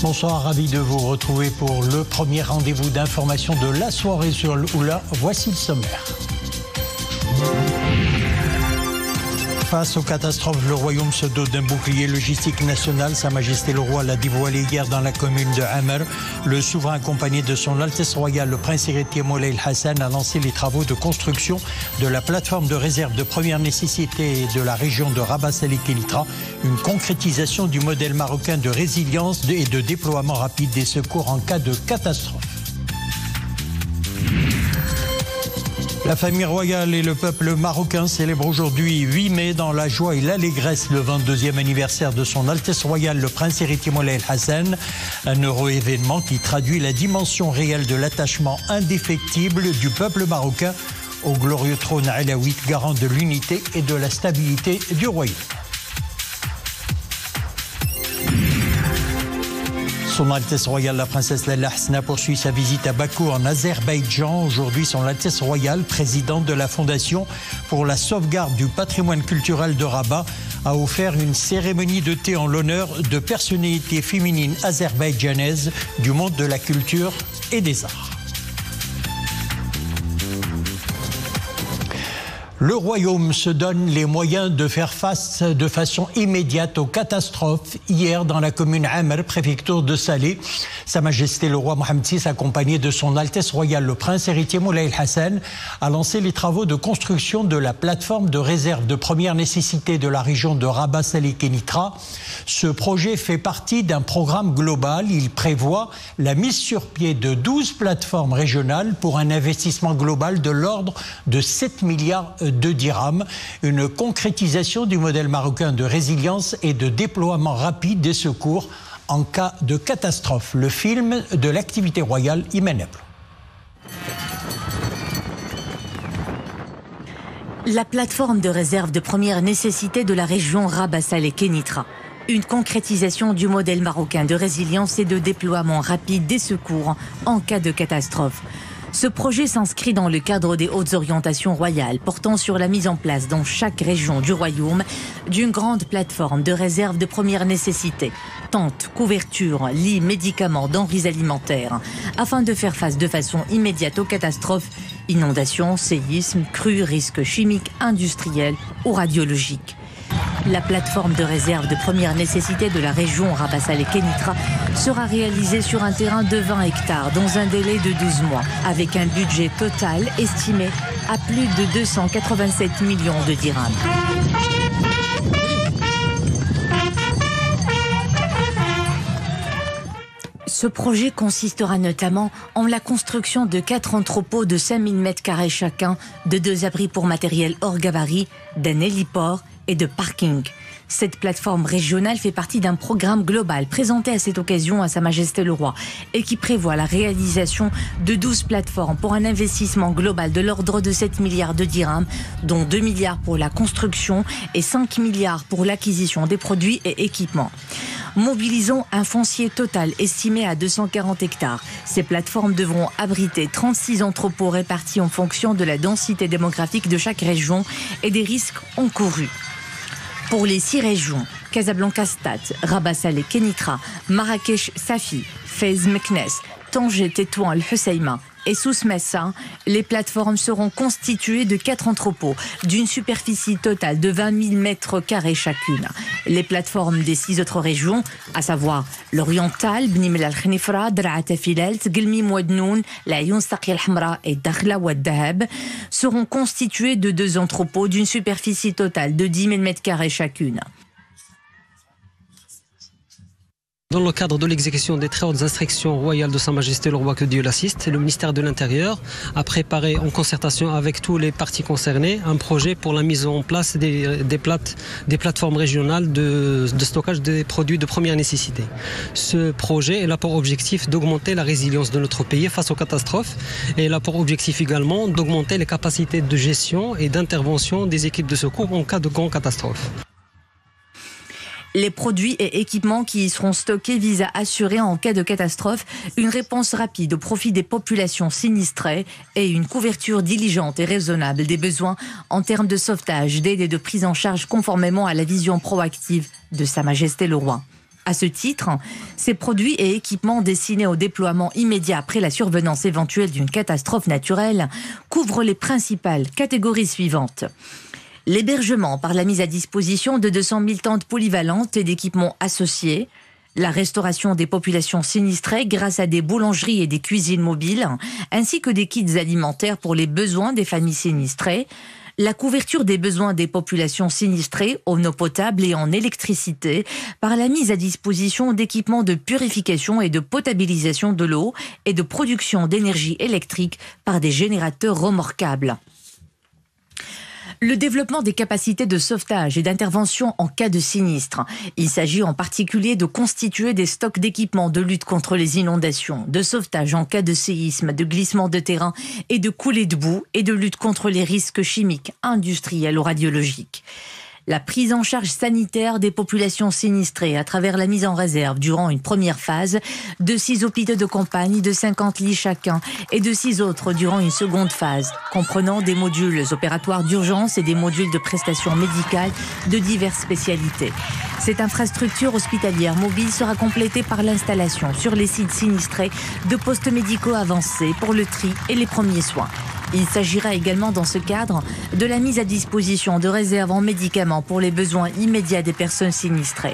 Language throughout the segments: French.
Bonsoir, ravi de vous retrouver pour le premier rendez-vous d'information de la soirée sur l'Oula. Voici le sommaire. Face aux catastrophes, le royaume se dote d'un bouclier logistique national. Sa Majesté le Roi l'a dévoilé hier dans la commune de Amr. Le souverain accompagné de son Altesse Royale, le prince héritier Moulay Hassan, a lancé les travaux de construction de la plateforme de réserve de première nécessité de la région de Rabat Salé Kénitra, une concrétisation du modèle marocain de résilience et de déploiement rapide des secours en cas de catastrophe. La famille royale et le peuple marocain célèbrent aujourd'hui 8 mai dans la joie et l'allégresse le 22e anniversaire de son Altesse Royale, le prince héritier Moulay Hassan. Un heureux événement qui traduit la dimension réelle de l'attachement indéfectible du peuple marocain au glorieux trône alaouite, garant de l'unité et de la stabilité du royaume. Son Altesse Royale, la princesse Lalla Hasna, poursuit sa visite à Bakou en Azerbaïdjan. Aujourd'hui, son Altesse Royale, présidente de la Fondation pour la sauvegarde du patrimoine culturel de Rabat, a offert une cérémonie de thé en l'honneur de personnalités féminines azerbaïdjanaises du monde de la culture et des arts. Le royaume se donne les moyens de faire face de façon immédiate aux catastrophes. Hier, dans la commune Amr, préfecture de Salé, Sa Majesté le roi Mohammed VI, accompagné de son Altesse Royale, le prince héritier Moulay Hassan, a lancé les travaux de construction de la plateforme de réserve de première nécessité de la région de Rabat Salé Kénitra. Ce projet fait partie d'un programme global. Il prévoit la mise sur pied de 12 plateformes régionales pour un investissement global de l'ordre de 7 milliards de dirhams, une concrétisation du modèle marocain de résilience et de déploiement rapide des secours en cas de catastrophe. Le film de l'activité royale Imenable. La plateforme de réserve de première nécessité de la région Rabat Salé Kénitra. Une concrétisation du modèle marocain de résilience et de déploiement rapide des secours en cas de catastrophe. Ce projet s'inscrit dans le cadre des hautes orientations royales portant sur la mise en place dans chaque région du royaume d'une grande plateforme de réserve de première nécessité, tentes, couvertures, lits, médicaments, denrées alimentaires, afin de faire face de façon immédiate aux catastrophes, inondations, séismes, crues, risques chimiques, industriels ou radiologiques. La plateforme de réserve de première nécessité de la région Rabat Salé Kénitra sera réalisée sur un terrain de 20 hectares dans un délai de 12 mois, avec un budget total estimé à plus de 287 millions de dirhams. Ce projet consistera notamment en la construction de 4 entrepôts de 5000 m² chacun, de 2 abris pour matériel hors gabarit, d'un héliport et de parking. Cette plateforme régionale fait partie d'un programme global présenté à cette occasion à Sa Majesté le Roi et qui prévoit la réalisation de 12 plateformes pour un investissement global de l'ordre de 7 milliards de dirhams, dont 2 milliards pour la construction et 5 milliards pour l'acquisition des produits et équipements. Mobilisons un foncier total estimé à 240 hectares. Ces plateformes devront abriter 36 entrepôts répartis en fonction de la densité démographique de chaque région et des risques encourus. Pour les 6 régions, Casablanca Stade, Rabat Salé Kénitra, Marrakech Safi, Fez Meknes, Tanger Tétouan El Husseima et Souss Messa, les plateformes seront constituées de 4 entrepôts d'une superficie totale de 20 000 m² chacune. Les plateformes des 6 autres régions, à savoir l'Oriental, Bni Mellal Khnifra, Dra'at Filalt, Guelmim Ouadnoun, l'Ayoun Saqiya Al-Hamra et Dakhla Ouad Dahab, seront constituées de 2 entrepôts d'une superficie totale de 10 000 m² chacune. Dans le cadre de l'exécution des très hautes instructions royales de Sa Majesté le Roi, que Dieu l'assiste, le ministère de l'Intérieur a préparé en concertation avec tous les parties concernées un projet pour la mise en place des plateformes régionales de stockage des produits de première nécessité. Ce projet a pour objectif d'augmenter la résilience de notre pays face aux catastrophes et il a pour objectif également d'augmenter les capacités de gestion et d'intervention des équipes de secours en cas de grandes catastrophes. Les produits et équipements qui y seront stockés visent à assurer en cas de catastrophe une réponse rapide au profit des populations sinistrées et une couverture diligente et raisonnable des besoins en termes de sauvetage, d'aide et de prise en charge conformément à la vision proactive de Sa Majesté le Roi. À ce titre, ces produits et équipements destinés au déploiement immédiat après la survenance éventuelle d'une catastrophe naturelle couvrent les principales catégories suivantes. L'hébergement par la mise à disposition de 200 000 tentes polyvalentes et d'équipements associés, la restauration des populations sinistrées grâce à des boulangeries et des cuisines mobiles, ainsi que des kits alimentaires pour les besoins des familles sinistrées, la couverture des besoins des populations sinistrées en eau potable et en électricité par la mise à disposition d'équipements de purification et de potabilisation de l'eau et de production d'énergie électrique par des générateurs remorquables. Le développement des capacités de sauvetage et d'intervention en cas de sinistre. Il s'agit en particulier de constituer des stocks d'équipements de lutte contre les inondations, de sauvetage en cas de séisme, de glissement de terrain et de coulée de boue et de lutte contre les risques chimiques, industriels ou radiologiques. La prise en charge sanitaire des populations sinistrées à travers la mise en réserve durant une première phase de 6 hôpitaux de campagne de 50 lits chacun et de 6 autres durant une seconde phase, comprenant des modules opératoires d'urgence et des modules de prestations médicales de diverses spécialités. Cette infrastructure hospitalière mobile sera complétée par l'installation sur les sites sinistrés de postes médicaux avancés pour le tri et les premiers soins. Il s'agira également dans ce cadre de la mise à disposition de réserves en médicaments pour les besoins immédiats des personnes sinistrées.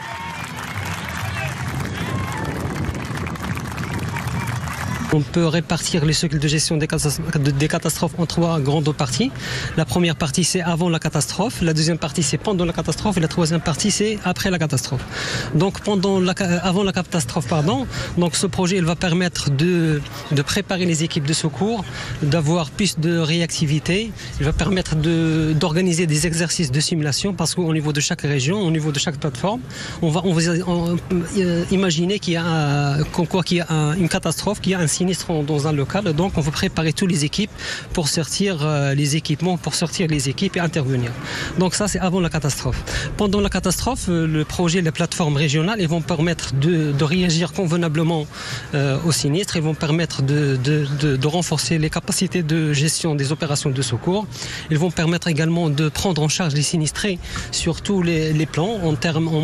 On peut répartir les cycles de gestion des catastrophes en 3 grandes parties. La première partie, c'est avant la catastrophe. La deuxième partie, c'est pendant la catastrophe. Et la troisième partie, c'est après la catastrophe. Donc, avant la catastrophe, donc ce projet il va permettre de préparer les équipes de secours, d'avoir plus de réactivité. Il va permettre d'organiser des exercices de simulation parce qu'au niveau de chaque région, au niveau de chaque plateforme, on va imaginer qu'il y a une catastrophe, qu'il y a un sinistre dans un local, donc on va préparer toutes les équipes pour sortir les équipements, pour sortir les équipes et intervenir. Donc ça c'est avant la catastrophe. Pendant la catastrophe, le projet, les plateformes régionales, ils vont permettre de réagir convenablement au sinistre, ils vont permettre de renforcer les capacités de gestion des opérations de secours, ils vont permettre également de prendre en charge les sinistrés sur tous les plans en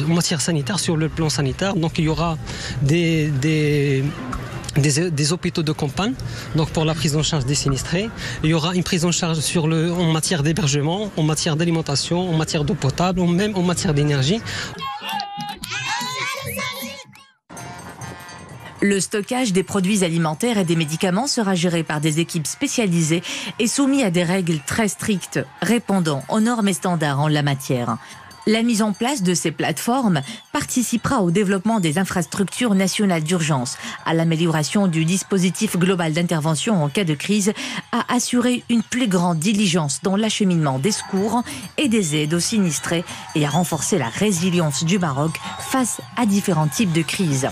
matière sanitaire, sur le plan sanitaire. Donc il y aura des hôpitaux de campagne, donc pour la prise en charge des sinistrés. Il y aura une prise en charge en matière d'hébergement, en matière d'alimentation, en matière d'eau potable, même en matière d'énergie. Le stockage des produits alimentaires et des médicaments sera géré par des équipes spécialisées et soumis à des règles très strictes, répondant aux normes et standards en la matière. La mise en place de ces plateformes participera au développement des infrastructures nationales d'urgence, à l'amélioration du dispositif global d'intervention en cas de crise, à assurer une plus grande diligence dans l'acheminement des secours et des aides aux sinistrés et à renforcer la résilience du Maroc face à différents types de crises.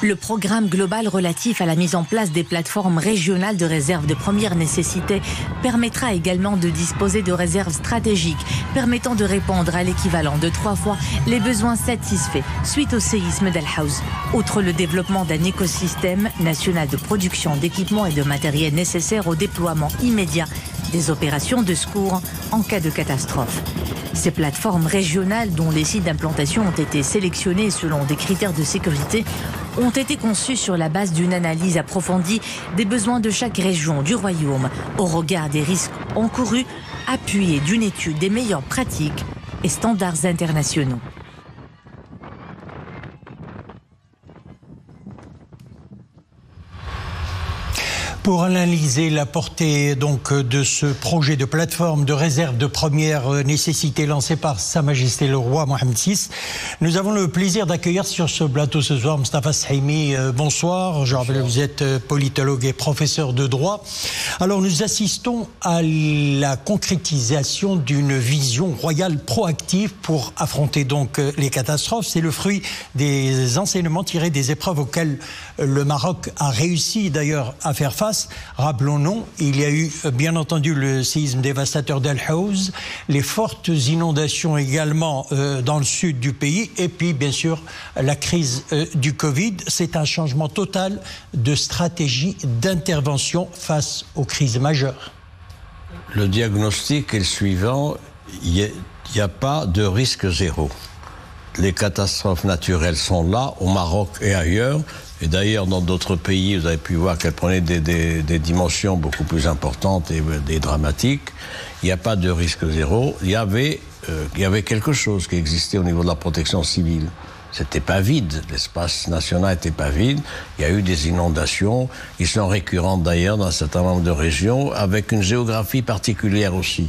Le programme global relatif à la mise en place des plateformes régionales de réserve de première nécessité permettra également de disposer de réserves stratégiques permettant de répondre à l'équivalent de 3 fois les besoins satisfaits suite au séisme d'Al Haouz. Outre le développement d'un écosystème national de production d'équipements et de matériel nécessaires au déploiement immédiat des opérations de secours en cas de catastrophe. Ces plateformes régionales, dont les sites d'implantation ont été sélectionnés selon des critères de sécurité, ont été conçues sur la base d'une analyse approfondie des besoins de chaque région du royaume, au regard des risques encourus, appuyée d'une étude des meilleures pratiques et standards internationaux. Pour analyser la portée donc de ce projet de plateforme de réserve de première nécessité lancé par Sa Majesté le Roi Mohammed VI, nous avons le plaisir d'accueillir sur ce plateau ce soir Mostafa Sahimi. Bonsoir, je rappelle que vous êtes politologue et professeur de droit. Alors nous assistons à la concrétisation d'une vision royale proactive pour affronter donc les catastrophes. C'est le fruit des enseignements tirés des épreuves auxquelles le Maroc a réussi d'ailleurs à faire face. Rappelons-nous, il y a eu bien entendu le séisme dévastateur d'Al Haouz, les fortes inondations également dans le sud du pays et puis bien sûr la crise du Covid. C'est un changement total de stratégie d'intervention face aux crises majeures. Le diagnostic est le suivant, il n'y a pas de risque zéro. les catastrophes naturelles sont là, au Maroc et ailleurs. Et d'ailleurs, dans d'autres pays, vous avez pu voir qu'elles prenaient des dimensions beaucoup plus importantes et dramatiques. Il n'y a pas de risque zéro. Il y avait quelque chose qui existait au niveau de la protection civile. C'était pas vide, l'espace national n'était pas vide. Il y a eu des inondations, qui sont récurrentes d'ailleurs dans un certain nombre de régions, avec une géographie particulière aussi.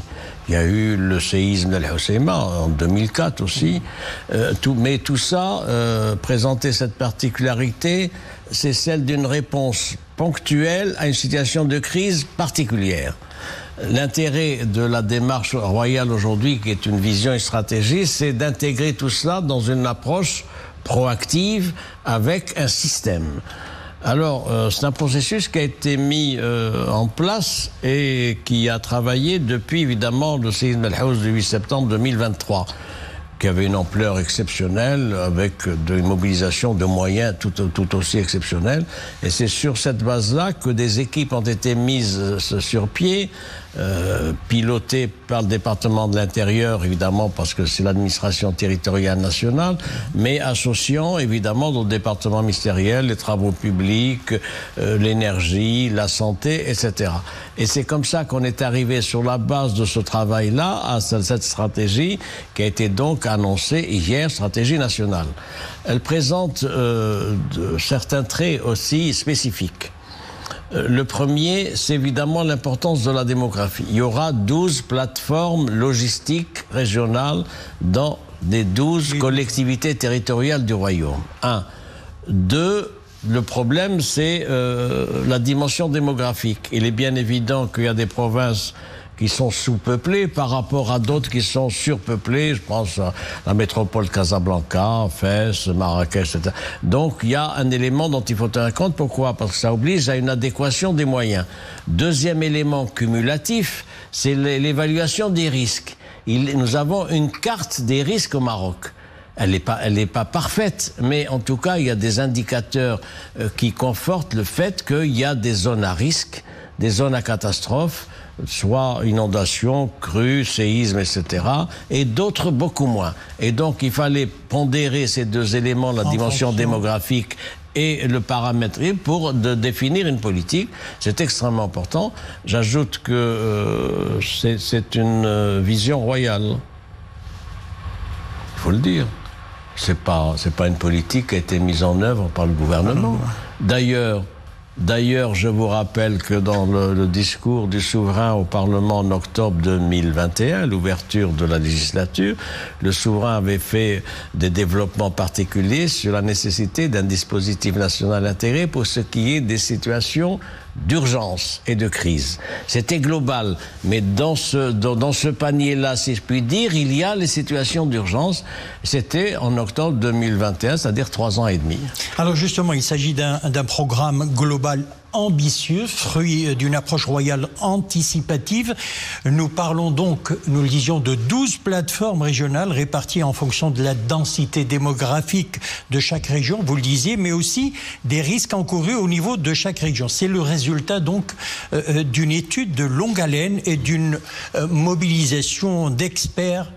Il y a eu le séisme d'El Hoceima en 2004 aussi. Mais tout ça présentait cette particularité, c'est celle d'une réponse ponctuelle à une situation de crise particulière. L'intérêt de la démarche royale aujourd'hui, qui est une vision et une stratégie, c'est d'intégrer tout cela dans une approche proactive avec un système. Alors, c'est un processus qui a été mis en place et qui a travaillé depuis, évidemment, le séisme d'El Haouz du 8 septembre 2023, qui avait une ampleur exceptionnelle, avec une mobilisation de moyens tout aussi exceptionnelle. Et c'est sur cette base-là que des équipes ont été mises sur pied, pilotées par le département de l'Intérieur, évidemment, parce que c'est l'administration territoriale nationale, mais associant, évidemment, d'autres départements ministériels, les travaux publics, l'énergie, la santé, etc. Et c'est comme ça qu'on est arrivé sur la base de ce travail-là à cette stratégie qui a été donc annoncée hier, stratégie nationale. Elle présente certains traits aussi spécifiques. Le premier, c'est évidemment l'importance de la démographie. Il y aura 12 plateformes logistiques régionales dans les 12 collectivités territoriales du royaume. 1. 2. Le problème, c'est la dimension démographique. Il est bien évident qu'il y a des provinces qui sont sous-peuplées par rapport à d'autres qui sont surpeuplées. Je pense à la métropole Casablanca, Fès, Marrakech, etc. Donc il y a un élément dont il faut tenir compte. Pourquoi ? Parce que ça oblige à une adéquation des moyens. Deuxième élément cumulatif, c'est l'évaluation des risques. Nous avons une carte des risques au Maroc. Elle n'est pas parfaite, mais en tout cas, il y a des indicateurs qui confortent le fait qu'il y a des zones à risque, des zones à catastrophe, soit inondations, crues, séismes, etc., et d'autres beaucoup moins. Et donc, il fallait pondérer ces deux éléments, la dimension démographique et le paramétrique, pour définir une politique. C'est extrêmement important. J'ajoute que c'est une vision royale. Il faut le dire. C'est pas une politique qui a été mise en œuvre par le gouvernement. D'ailleurs, je vous rappelle que dans le discours du souverain au Parlement en octobre 2021, l'ouverture de la législature, le souverain avait fait des développements particuliers sur la nécessité d'un dispositif national intégré pour ce qui est des situations d'urgence et de crise. C'était global, mais dans ce panier-là, si je puis dire, il y a les situations d'urgence. C'était en octobre 2021, c'est-à-dire 3 ans et demi. Alors justement, il s'agit d'un programme global ambitieux, fruit d'une approche royale anticipative. Nous parlons donc, nous le disions, de 12 plateformes régionales réparties en fonction de la densité démographique de chaque région, vous le disiez, mais aussi des risques encourus au niveau de chaque région. C'est le résultat donc d'une étude de longue haleine et d'une mobilisation d'experts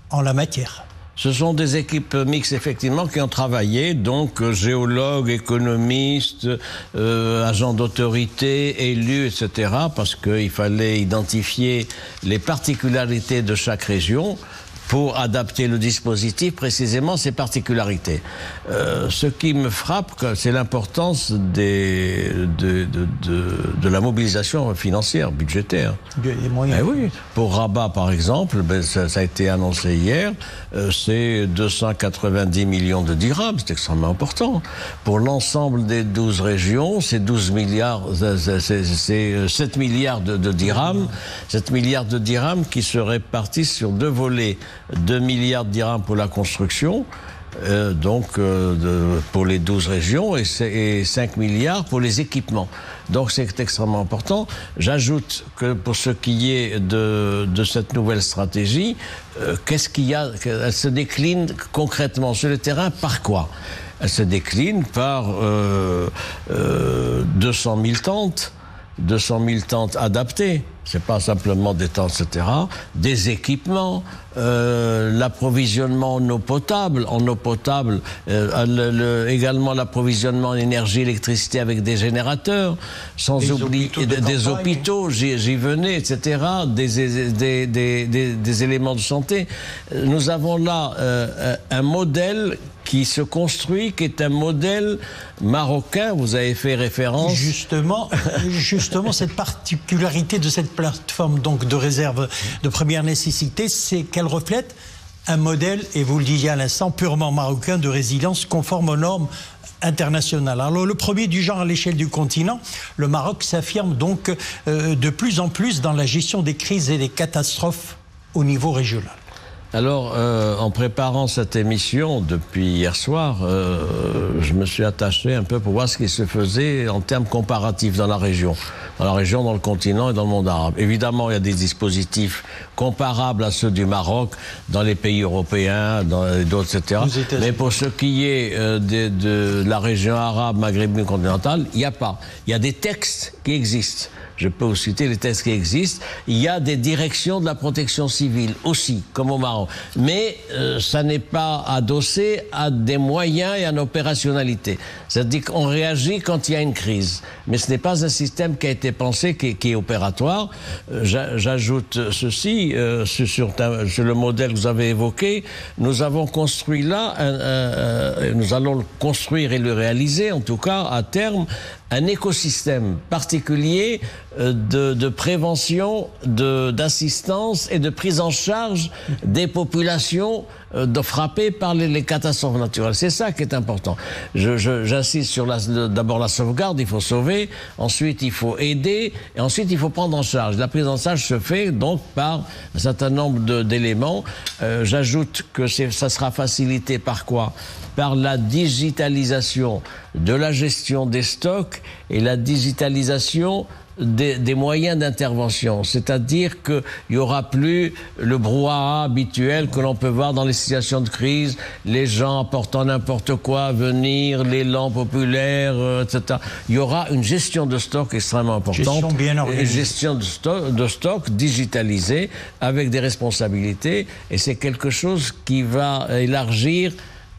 en la matière. Ce sont des équipes mixtes, effectivement, qui ont travaillé, donc géologues, économistes, agents d'autorité, élus, etc., parce qu'il fallait identifier les particularités de chaque région pour adapter le dispositif précisément ces particularités. Ce qui me frappe, c'est l'importance de la mobilisation financière, budgétaire. Des moyens. Oui. Pour Rabat, par exemple, ça a été annoncé hier, c'est 290 millions de dirhams, c'est extrêmement important. Pour l'ensemble des 12 régions, c'est 12 milliards, c'est 7 milliards de dirhams, 7 milliards de dirhams qui se répartissent sur 2 volets. 2 milliards de dirhams pour la construction, pour les 12 régions, et 5 milliards pour les équipements. Donc c'est extrêmement important. J'ajoute que pour ce qui est de cette nouvelle stratégie, qu'est-ce qu'il y a ? Elle se décline concrètement sur le terrain par quoi ? Elle se décline par 200 000 tentes, 200 000 tentes adaptées. C'est pas simplement des tentes, etc. Des équipements, l'approvisionnement en eau potable, également l'approvisionnement en énergie, électricité avec des générateurs, sans oublier des hôpitaux, j'y venais, etc. Des éléments de santé. Nous avons là un modèle qui se construit, qui est un modèle marocain. Vous avez fait référence. Justement, cette particularité de cette plateforme donc de réserve de première nécessité, c'est qu'elle reflète un modèle, et vous le disiez à l'instant, purement marocain de résilience conforme aux normes internationales. Alors le premier du genre à l'échelle du continent, le Maroc s'affirme donc de plus en plus dans la gestion des crises et des catastrophes au niveau régional. Alors, en préparant cette émission depuis hier soir, je me suis attaché un peu pour voir ce qui se faisait en termes comparatifs dans la région, dans le continent et dans le monde arabe. Évidemment, il y a des dispositifs comparables à ceux du Maroc dans les pays européens, dans d'autres, etc. Mais pour ce qui est de la région arabe, maghrébine, continentale, il n'y a pas. Il y a des textes qui existent. Je peux vous citer les textes qui existent. Il y a des directions de la protection civile aussi, comme au Maroc. Mais ça n'est pas adossé à des moyens et à une opérationnalité. C'est-à-dire qu'on réagit quand il y a une crise. Mais ce n'est pas un système qui a été pensé, qui est opératoire. J'ajoute ceci, sur le modèle que vous avez évoqué. Nous avons construit là, nous allons le construire et le réaliser, en tout cas à terme, un écosystème particulier de prévention, d'assistance et de prise en charge des populations frappées par les catastrophes naturelles. C'est ça qui est important. J'insiste sur d'abord la sauvegarde, il faut sauver, ensuite il faut aider, et ensuite il faut prendre en charge. La prise en charge se fait donc par un certain nombre d'éléments. J'ajoute que ça sera facilité par quoi ? Par la digitalisation de la gestion des stocks et la digitalisation des moyens d'intervention. C'est-à-dire qu'il n'y aura plus le brouhaha habituel que l'on peut voir dans les situations de crise, les gens apportant n'importe quoi à venir, l'élan populaire, etc. Il y aura une gestion de stock extrêmement importante. Une gestion de stock digitalisée avec des responsabilités, et c'est quelque chose qui va élargir,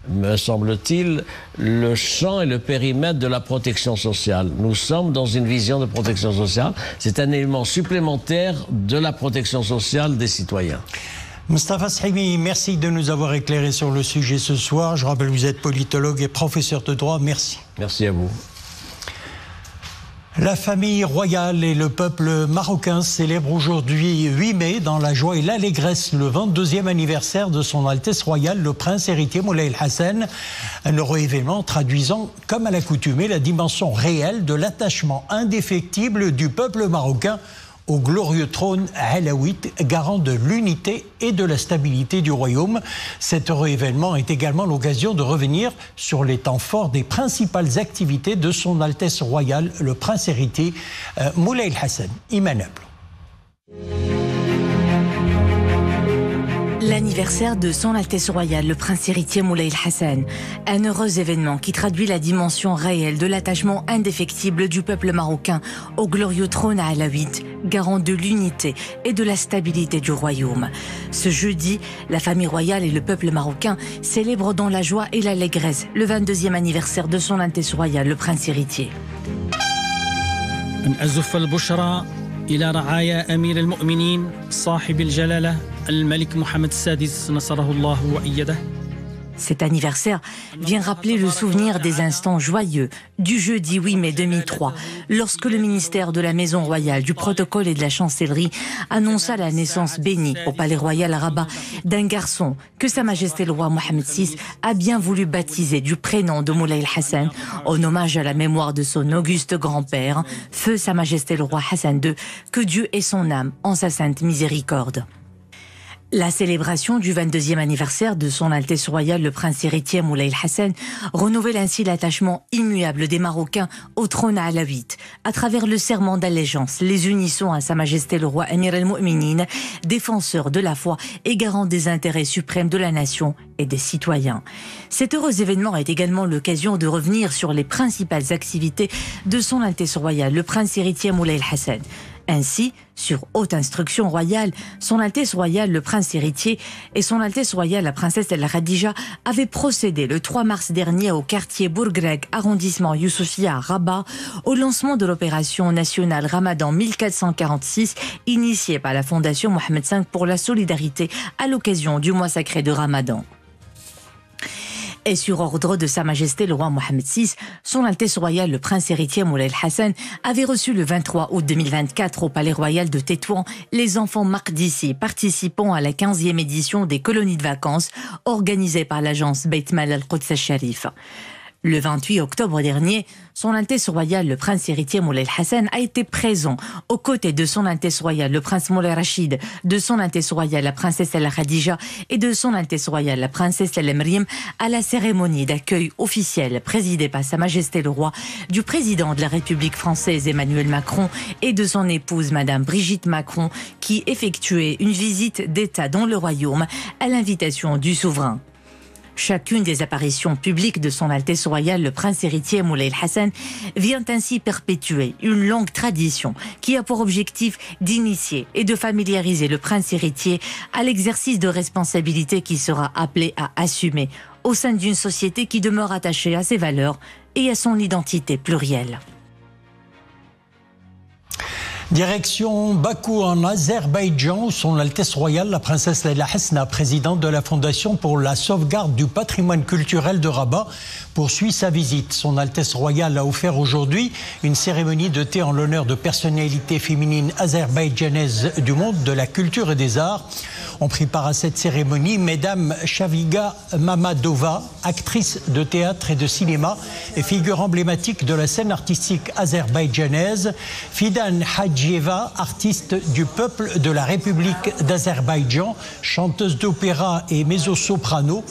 me semble-t-il, le champ et le périmètre de la protection sociale. Nous sommes dans une vision de protection sociale. C'est un élément supplémentaire de la protection sociale des citoyens. Moustapha Sahimi, merci de nous avoir éclairé sur le sujet ce soir. Je rappelle que vous êtes politologue et professeur de droit. Merci. Merci à vous. La famille royale et le peuple marocain célèbrent aujourd'hui 8 mai dans la joie et l'allégresse le 22e anniversaire de son Altesse royale le prince héritier Moulay El Hassan. Un heureux événement traduisant, comme à l'accoutumée, la dimension réelle de l'attachement indéfectible du peuple marocain au glorieux trône alaouite, garant de l'unité et de la stabilité du royaume. Cet heureux événement est également l'occasion de revenir sur les temps forts des principales activités de son Altesse royale, le prince héritier Moulay El Hassan. Imanable. L'anniversaire de son Altesse royale, le prince héritier Moulay El Hassan. Un heureux événement qui traduit la dimension réelle de l'attachement indéfectible du peuple marocain au glorieux trône alaouite, garant de l'unité et de la stabilité du royaume. Ce jeudi, la famille royale et le peuple marocain célèbrent dans la joie et l'allégresse le 22e anniversaire de son Altesse royale, le prince héritier. إلى رعايا أمير المؤمنين صاحب الجلالة الملك محمد السادس نصره الله وأيده. Cet anniversaire vient rappeler le souvenir des instants joyeux du jeudi 8 mai 2003, lorsque le ministère de la Maison Royale, du Protocole et de la Chancellerie annonça la naissance bénie au Palais Royal à Rabat d'un garçon que Sa Majesté le roi Mohammed VI a bien voulu baptiser du prénom de Moulay El Hassan, en hommage à la mémoire de son auguste grand-père, feu Sa Majesté le roi Hassan II, que Dieu ait son âme en sa sainte miséricorde. La célébration du 22e anniversaire de son Altesse Royale le Prince héritier Moulay Hassan renouvelle ainsi l'attachement immuable des Marocains au trône alawite. À travers le serment d'allégeance, les unissons à Sa Majesté le Roi Amir al-Mu'minin, défenseur de la foi et garant des intérêts suprêmes de la nation et des citoyens. Cet heureux événement est également l'occasion de revenir sur les principales activités de son Altesse Royale le Prince héritier Moulay Hassan. Ainsi, sur haute instruction royale, son Altesse Royale le Prince héritier et son Altesse Royale la Princesse El Khadija avaient procédé le 3 mars dernier au quartier Bourgreg, arrondissement Youssoufia à Rabat, au lancement de l'opération nationale Ramadan 1446, initiée par la Fondation Mohammed V pour la solidarité à l'occasion du mois sacré de Ramadan. Et sur ordre de Sa Majesté le Roi Mohammed VI, son Altesse Royale le Prince héritier Moulay Hassan avait reçu le 23 août 2024 au Palais Royal de Tétouan les enfants Maqdissi participant à la 15e édition des colonies de vacances organisées par l'agence Beit Mal al-Quds al-Sharif. Le 28 octobre dernier, son Altesse Royale le Prince héritier Moulay Hassan a été présent aux côtés de son Altesse Royale le Prince Moulay Rachid, de son Altesse Royale la Princesse El Khadija et de son Altesse Royale la Princesse El Mriem à la cérémonie d'accueil officielle présidée par Sa Majesté le Roi, du président de la République française Emmanuel Macron et de son épouse Madame Brigitte Macron qui effectuait une visite d'État dans le royaume à l'invitation du souverain. Chacune des apparitions publiques de son Altesse Royale le Prince héritier Moulay Hassan vient ainsi perpétuer une longue tradition qui a pour objectif d'initier et de familiariser le Prince héritier à l'exercice de responsabilités qu'il sera appelé à assumer au sein d'une société qui demeure attachée à ses valeurs et à son identité plurielle. Direction Bakou en Azerbaïdjan, où son Altesse Royale, la Princesse Leila Hasna, présidente de la Fondation pour la sauvegarde du patrimoine culturel de Rabat, poursuit sa visite. Son Altesse Royale a offert aujourd'hui une cérémonie de thé en l'honneur de personnalités féminines azerbaïdjanaises du monde de la culture et des arts. On prit part à cette cérémonie Mesdames Shaviga Mamadova, actrice de théâtre et de cinéma et figure emblématique de la scène artistique azerbaïdjanaise, Fidan Hadjieva, artiste du peuple de la République d'Azerbaïdjan, chanteuse d'opéra et mezzo-soprano,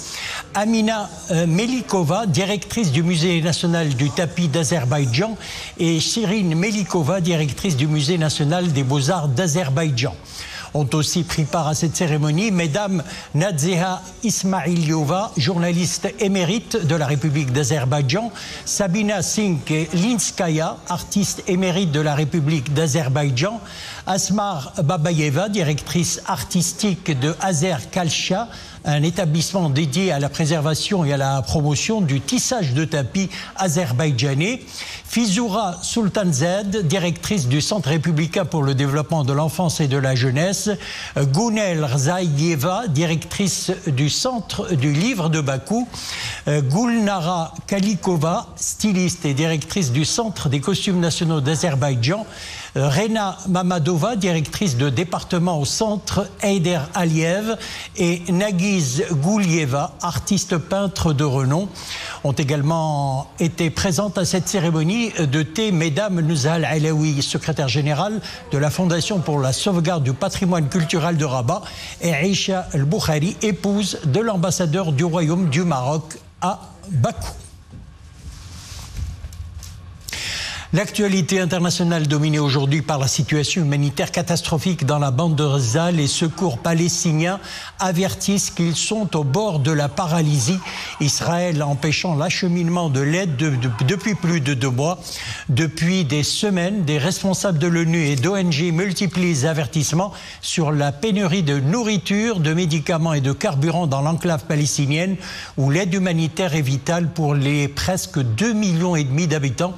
Amina Melikova, directrice du Musée national du tapis d'Azerbaïdjan, et Shirin Melikova, directrice du Musée national des beaux-arts d'Azerbaïdjan. Ont aussi pris part à cette cérémonie Mesdames Nadzeha Ismailiova, journaliste émérite de la République d'Azerbaïdjan, Sabina Singh-Linskaya, artiste émérite de la République d'Azerbaïdjan, Asmar Babayeva, directrice artistique de Azer Kalcha, un établissement dédié à la préservation et à la promotion du tissage de tapis azerbaïdjanais, Fizoura Sultanzad, directrice du Centre républicain pour le développement de l'enfance et de la jeunesse, Gounel Rzaïeva, directrice du Centre du livre de Bakou, Gulnara Kalikova, styliste et directrice du Centre des costumes nationaux d'Azerbaïdjan, Rena Mamadova, directrice de département au centre Heider Aliyev, et Nagiz Goulieva, artiste peintre de renom, ont également été présentes à cette cérémonie de thé Mesdames Nouzal Alaoui, secrétaire générale de la Fondation pour la sauvegarde du patrimoine culturel de Rabat, et Aïcha El-Boukhari, épouse de l'ambassadeur du Royaume du Maroc à Bakou. L'actualité internationale dominée aujourd'hui par la situation humanitaire catastrophique dans la bande de Gaza, les secours palestiniens avertissent qu'ils sont au bord de la paralysie. Israël empêchant l'acheminement de l'aide depuis plus de 2 mois. Depuis des semaines, des responsables de l'ONU et d'ONG multiplient les avertissements sur la pénurie de nourriture, de médicaments et de carburant dans l'enclave palestinienne, où l'aide humanitaire est vitale pour les presque 2,5 millions d'habitants.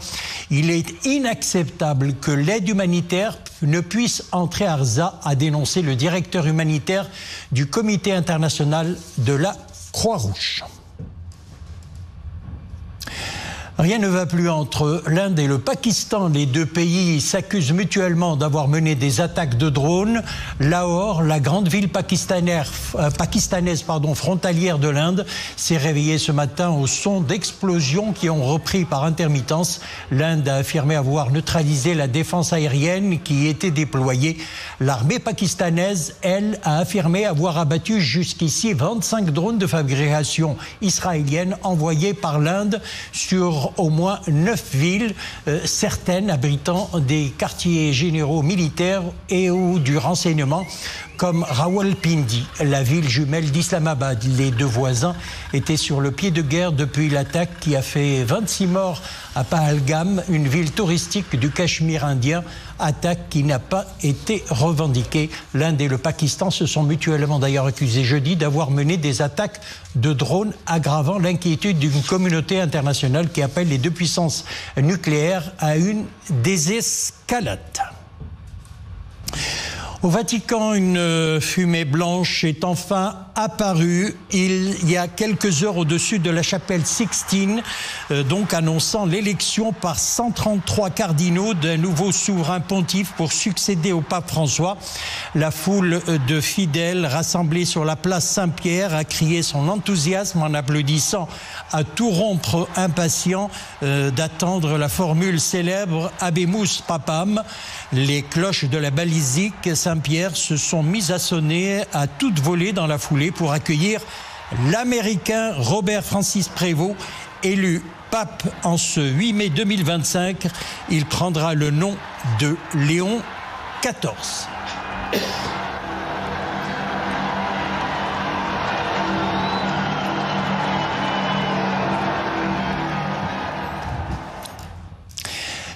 Il est inacceptable que l'aide humanitaire ne puisse entrer à Gaza, a dénoncé le directeur humanitaire du Comité international de la Croix-Rouge. Rien ne va plus entre l'Inde et le Pakistan. Les deux pays s'accusent mutuellement d'avoir mené des attaques de drones. Lahore, la grande ville pakistanaise frontalière de l'Inde, s'est réveillée ce matin au son d'explosions qui ont repris par intermittence. L'Inde a affirmé avoir neutralisé la défense aérienne qui y était déployée. L'armée pakistanaise, elle, a affirmé avoir abattu jusqu'ici 25 drones de fabrication israélienne envoyés par l'Inde sur au moins 9 villes, certaines abritant des quartiers généraux militaires et ou du renseignement, comme Rawalpindi, la ville jumelle d'Islamabad. Les deux voisins étaient sur le pied de guerre depuis l'attaque qui a fait 26 morts à Pahalgam, une ville touristique du Cachemire indien, attaque qui n'a pas été revendiquée. L'Inde et le Pakistan se sont mutuellement d'ailleurs accusés jeudi d'avoir mené des attaques de drones, aggravant l'inquiétude d'une communauté internationale qui appelle les deux puissances nucléaires à une désescalade. Au Vatican, une fumée blanche est enfin apparue il y a quelques heures au-dessus de la chapelle Sixtine, donc annonçant l'élection par 133 cardinaux d'un nouveau souverain pontife pour succéder au pape François. La foule de fidèles rassemblés sur la place Saint-Pierre a crié son enthousiasme en applaudissant à tout rompre, impatient d'attendre la formule célèbre « Habemus Papam ». Les cloches de la basilique Saint-Pierre se sont mises à sonner à toute volée dans la foulée pour accueillir l'Américain Robert Francis Prévost, élu pape en ce 8 mai 2025. Il prendra le nom de Léon XIV.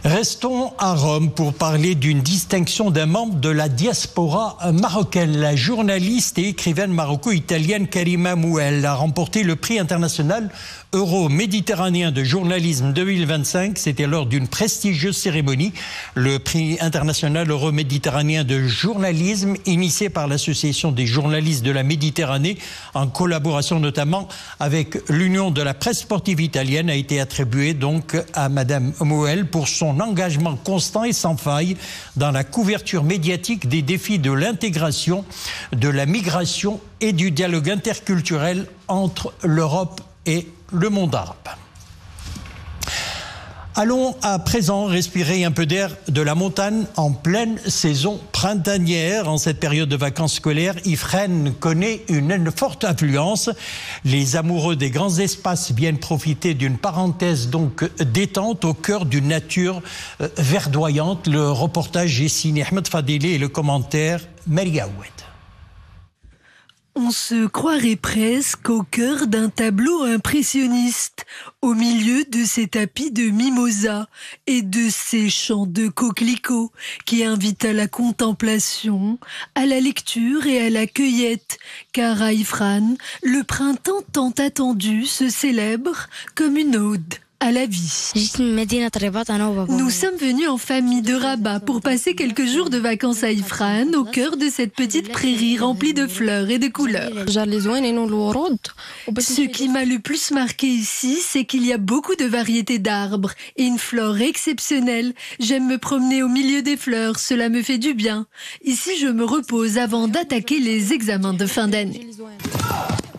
Restons à Rome pour parler d'une distinction d'un membre de la diaspora marocaine. La journaliste et écrivaine maroco-italienne Karima Mouel a remporté le prix international euro-méditerranéen de journalisme 2025. C'était lors d'une prestigieuse cérémonie. Le prix international euro-méditerranéen de journalisme, initié par l'Association des journalistes de la Méditerranée, en collaboration notamment avec l'Union de la presse sportive italienne, a été attribué donc à Madame Mouel pour son engagement constant et sans faille dans la couverture médiatique des défis de l'intégration, de la migration et du dialogue interculturel entre l'Europe et le monde arabe. Allons à présent respirer un peu d'air de la montagne en pleine saison printanière. En cette période de vacances scolaires, Ifrane connaît une forte affluence. Les amoureux des grands espaces viennent profiter d'une parenthèse donc détente au cœur d'une nature verdoyante. Le reportage est signé Ahmed Fadili et le commentaire Maria Oued. On se croirait presque au cœur d'un tableau impressionniste, au milieu de ces tapis de mimosa et de ces champs de coquelicots qui invitent à la contemplation, à la lecture et à la cueillette, car à Ifrane, le printemps tant attendu se célèbre comme une ode à la vie. Nous sommes venus en famille de Rabat pour passer quelques jours de vacances à Ifrane, au cœur de cette petite prairie remplie de fleurs et de couleurs. Ce qui m'a le plus marqué ici, c'est qu'il y a beaucoup de variétés d'arbres et une flore exceptionnelle. J'aime me promener au milieu des fleurs, cela me fait du bien. Ici, je me repose avant d'attaquer les examens de fin d'année.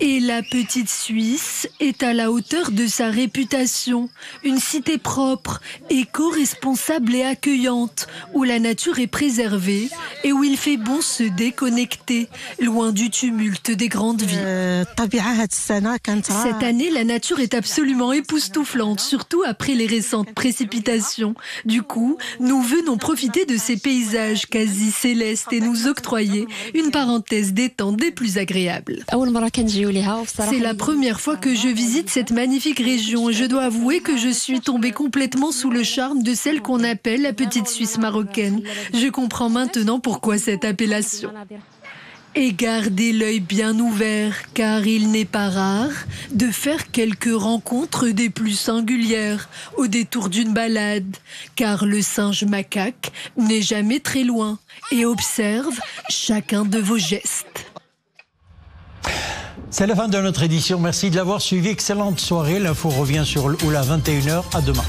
Et la petite Suisse est à la hauteur de sa réputation. Une cité propre, éco-responsable et accueillante, où la nature est préservée et où il fait bon se déconnecter, loin du tumulte des grandes villes. Cette année, la nature est absolument époustouflante, surtout après les récentes précipitations. Du coup, nous venons profiter de ces paysages quasi célestes et nous octroyer une parenthèse détente des plus agréables. C'est la première fois que je visite cette magnifique région et je dois avouer que je suis tombée complètement sous le charme de celle qu'on appelle la petite Suisse marocaine. Je comprends maintenant pourquoi cette appellation. Et gardez l'œil bien ouvert, car il n'est pas rare de faire quelques rencontres des plus singulières au détour d'une balade, car le singe macaque n'est jamais très loin et observe chacun de vos gestes. C'est la fin de notre édition. Merci de l'avoir suivi. Excellente soirée. L'info revient sur Oula 21h. À demain.